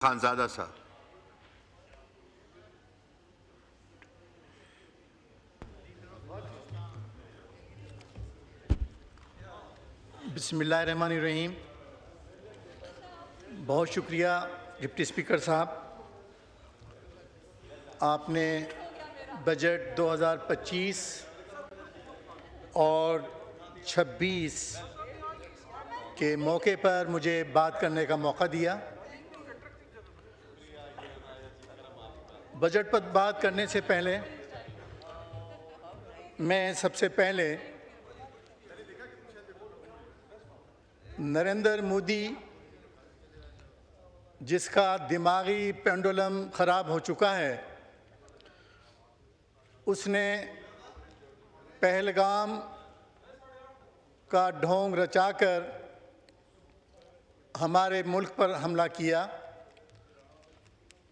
खानज़ादा साहब। बिस्मिल्लाहिर्रहमानिर्रहीम। बहुत शुक्रिया डिप्टी स्पीकर साहब, आपने बजट 2025 और 26 के मौके पर मुझे बात करने का मौका दिया। बजट पर बात करने से पहले मैं सबसे पहले नरेंद्र मोदी, जिसका दिमागी पेंडुलम ख़राब हो चुका है, उसने पहलगाम का ढोंग रचाकर हमारे मुल्क पर हमला किया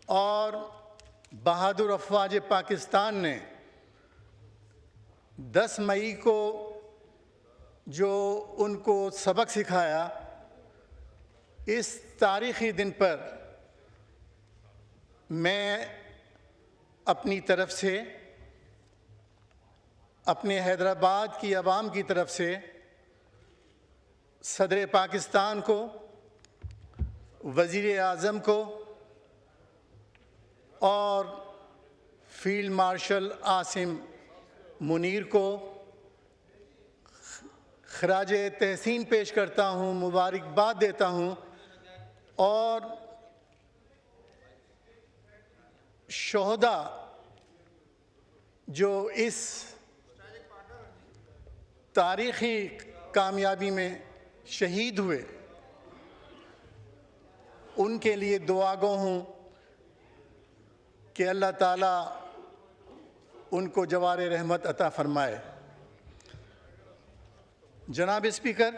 और बहादुर अफवाज पाकिस्तान ने 10 मई को जो उनको सबक सिखाया, इस तारीख़ी दिन पर मैं अपनी तरफ से, अपने हैदराबाद की आवाम की तरफ से सदर पाकिस्तान को, वज़ीर आज़म को और फील्ड मार्शल आसिम मुनीर को खराज तहसीन पेश करता हूँ, मुबारकबाद देता हूँ और शोहदा जो इस तारीख़ी कामयाबी में शहीद हुए, उनके लिए दुआगो हूँ कि अल्लाह ताला उनको जवार रहमत अता फ़रमाए। जनाब स्पीकर,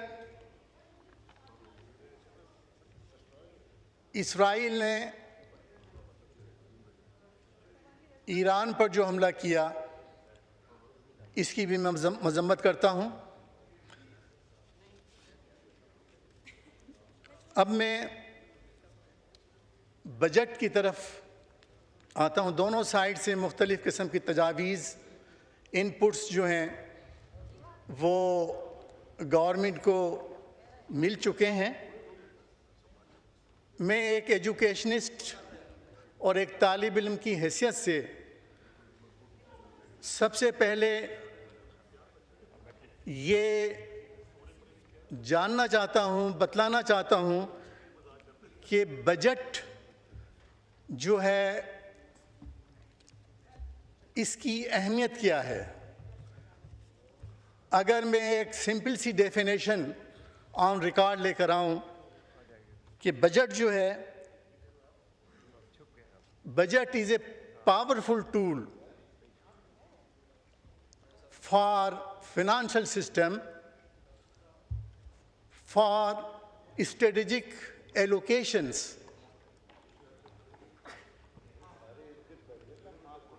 इसराइल ने ईरान पर जो हमला किया, इसकी भी मैं मज़म्मत करता हूँ। अब मैं बजट की तरफ आता हूँ। दोनों साइड से मुख्तलिफ़ किस्म की तजावीज़, इनपुट्स जो हैं वो गवर्नमेंट को मिल चुके हैं। मैं एक एजुकेशनिस्ट और एक तालिब इल्म की हैसियत से सबसे पहले ये जानना चाहता हूँ, बतलाना चाहता हूँ कि बजट जो है इसकी अहमियत क्या है। अगर मैं एक सिंपल सी डेफिनेशन ऑन रिकॉर्ड लेकर आऊँ कि बजट जो है, budget is a powerful tool for financial system, for strategic allocations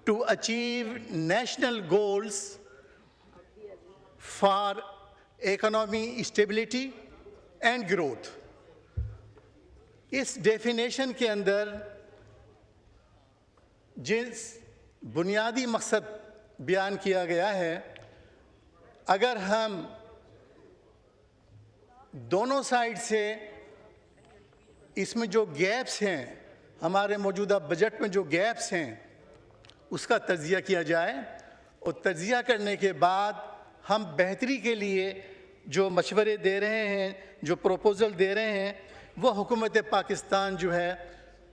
to achieve national goals for economic stability and growth। इस डेफिनेशन के अंदर जिस बुनियादी मकसद बयान किया गया है, अगर हम दोनों साइड से इसमें जो गैप्स हैं, हमारे मौजूदा बजट में जो गैप्स हैं, उसका तज्ज़िया किया जाए और तज्ज़िया करने के बाद हम बेहतरी के लिए जो मशवरे दे रहे हैं, जो प्रपोज़ल दे रहे हैं, वो हुकूमत पाकिस्तान जो है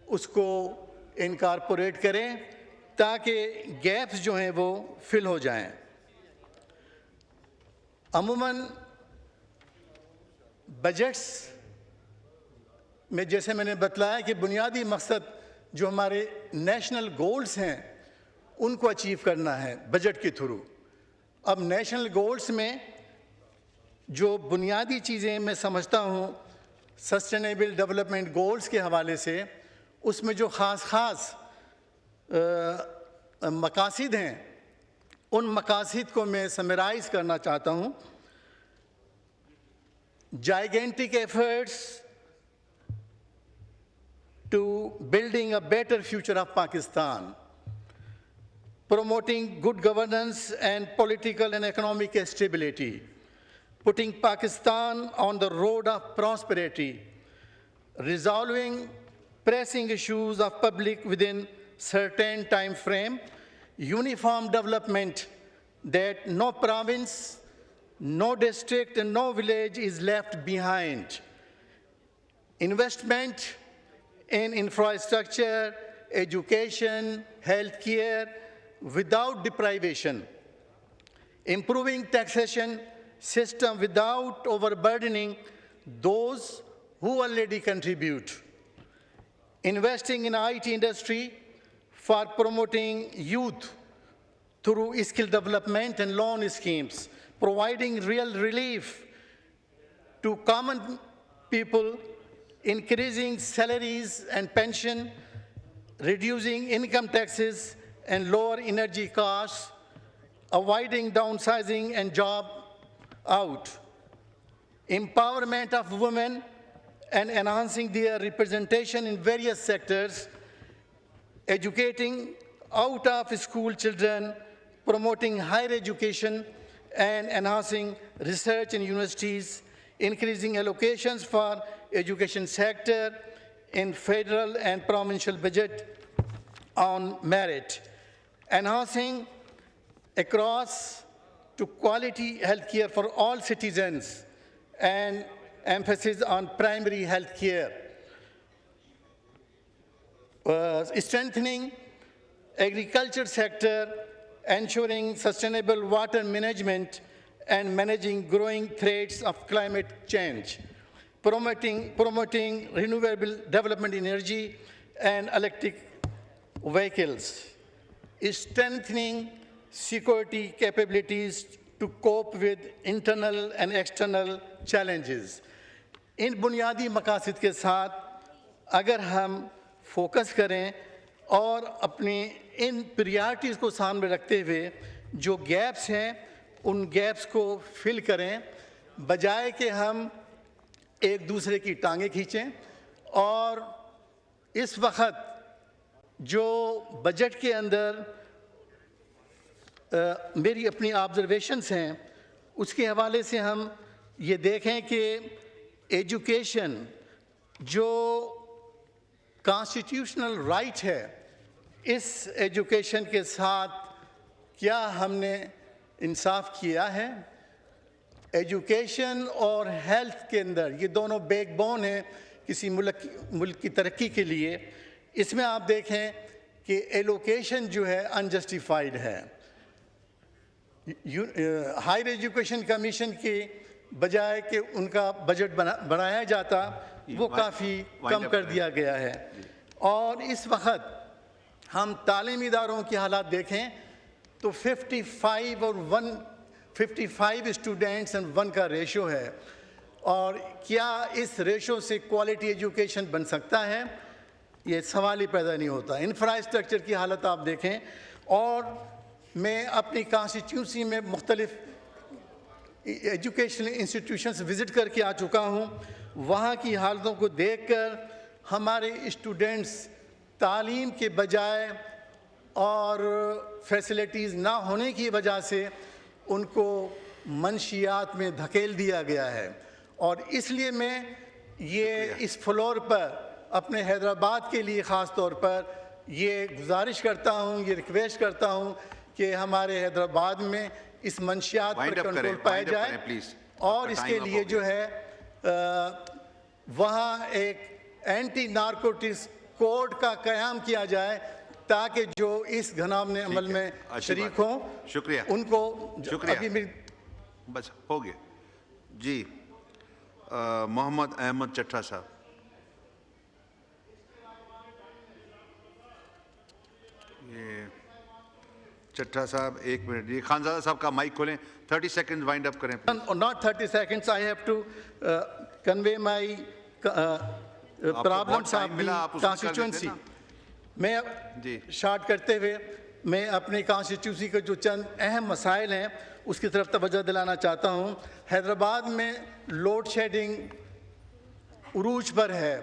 उसको इनकॉर्पोरेट करें ताकि गैप्स जो हैं वो फिल हो जाएं। अमूमन बजट्स में जैसे मैंने बतलाया कि बुनियादी मकसद जो हमारे नेशनल गोल्स हैं उनको अचीव करना है बजट के थ्रू। अब नेशनल गोल्स में जो बुनियादी चीज़ें मैं समझता हूँ सस्टेनेबल डेवलपमेंट गोल्स के हवाले से, उसमें जो ख़ास मकासद हैं, उन मकासद को मैं समराइज़ करना चाहता हूँ। Gigantic efforts to building a better future of Pakistan, promoting good governance and political and economic stability, putting Pakistan on the road of prosperity, resolving pressing issues of public within certain time frame, uniform development that no province, no district, and no village is left behind. Investment in infrastructure, education, healthcare, without deprivation. Improving taxation system without overburdening those who already contribute. Investing in IT industry for promoting youth through skill development and loan schemes, providing real relief to common people, increasing salaries and pension, reducing income taxes and lower energy costs, avoiding downsizing and job out, empowerment of women and enhancing their representation in various sectors, educating out-of-school children, promoting higher education and enhancing research in universities, increasing allocations for education sector in federal and provincial budget on merit, enhancing across to quality healthcare for all citizens and emphasis on primary health care, strengthening agriculture sector, ensuring sustainable water management and managing growing threats of climate change, promoting renewable development energy and electric vehicles, strengthening security capabilities to cope with internal and external challenges. इन बुनियादी मकासद के साथ अगर हम focus करें और अपनी इन प्रियरिटीज़ को सामने रखते हुए जो गैप्स हैं उन गैप्स को फिल करें बजाय कि हम एक दूसरे की टांगें खींचें। और इस वक्त जो बजट के अंदर मेरी अपनी ऑब्जर्वेशंस हैं उसके हवाले से हम ये देखें कि एजुकेशन जो कॉन्स्टिट्यूशनल राइट है इस एजुकेशन के साथ क्या हमने इंसाफ किया है। एजुकेशन और हेल्थ के अंदर ये दोनों बैकबोन हैं किसी मुल्क की तरक्की के लिए। इसमें आप देखें कि एलोकेशन जो है अनजस्टिफाइड है। हायर एजुकेशन कमीशन के बजाय कि उनका बजट बनाया जाता वो काफ़ी कम कर दिया गया है। और इस वक्त हम तालीमी इदारों की हालात देखें तो 55 स्टूडेंट्स एंड 1 का रेशो है। और क्या इस रेशो से क्वालिटी एजुकेशन बन सकता है, ये सवाल ही पैदा नहीं होता। इंफ्रास्ट्रक्चर की हालत आप देखें। और मैं अपनी कॉन्स्टिट्यूंसी में मुख्तलिफ एजुकेशनल इंस्टीट्यूशंस विज़िट करके आ चुका हूँ। वहाँ की हालतों को देखकर हमारे स्टूडेंट्स तालीम के बजाय और फैसिलिटीज़ ना होने की वजह से उनको मंशियात में धकेल दिया गया है। और इसलिए मैं ये इस फ्लोर पर अपने हैदराबाद के लिए ख़ास तौर पर ये गुजारिश करता हूँ, ये रिक्वेस्ट करता हूँ कि हमारे हैदराबाद में इस मंशियात पर कंट्रोल पाया जाए। और इसके लिए जो है वहाँ एक एंटी नारकोटिक्स कोड का क़याम किया जाए ताकि जो इस घनामने अमल में शरीक हों शुक्रिया उनको शुक्रिया बस हो गया जी। मोहम्मद अहमद चट्टा साहब। ये चट्टा साहब 1 मिनट। ये खानजादा साहब का माइक खोलें। 30 सेकंड वाइंड अप करें। Not 30 seconds. I have to convey my problems of the constituency. मैं शार्ट करते हुए मैं अपनी कॉन्स्टिट्यूंसी के जो चंद अहम मसाइल हैं उसकी तरफ तवज्जो दिलाना चाहता हूँ। हैदराबाद में लोड शेडिंग उरूज पर है।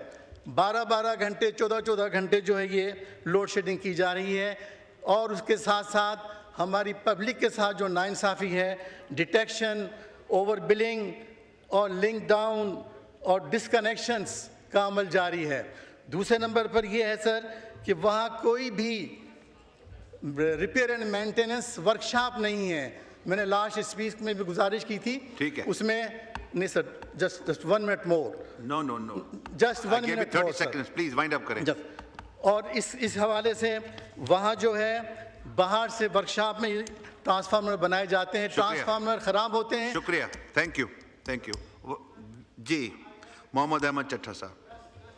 12-12 घंटे 14-14 घंटे जो है ये लोड शेडिंग की जा रही है। और उसके साथ साथ हमारी पब्लिक के साथ जो नाइंसाफ़ी है, डिटेक्शन, ओवर बिलिंग और लिंक डाउन और डिसकनेक्शंस का अमल जारी है। दूसरे नंबर पर यह है सर कि वहाँ कोई भी रिपेयर एंड मेंटेनेंस वर्कशॉप नहीं है। मैंने लास्ट स्पीच में भी गुजारिश की थी, ठीक है। उसमें नहीं sir, just 1 minute more, no no no, just 1 give me minute 30 more sir. seconds, please wind up करें। और इस हवाले से वहाँ जो है बाहर से वर्कशॉप में ट्रांसफार्मर बनाए जाते हैं, ट्रांसफार्मर ख़राब होते हैं। शुक्रिया, थैंक यू जी। मोहम्मद अहमद चट्टा साहब।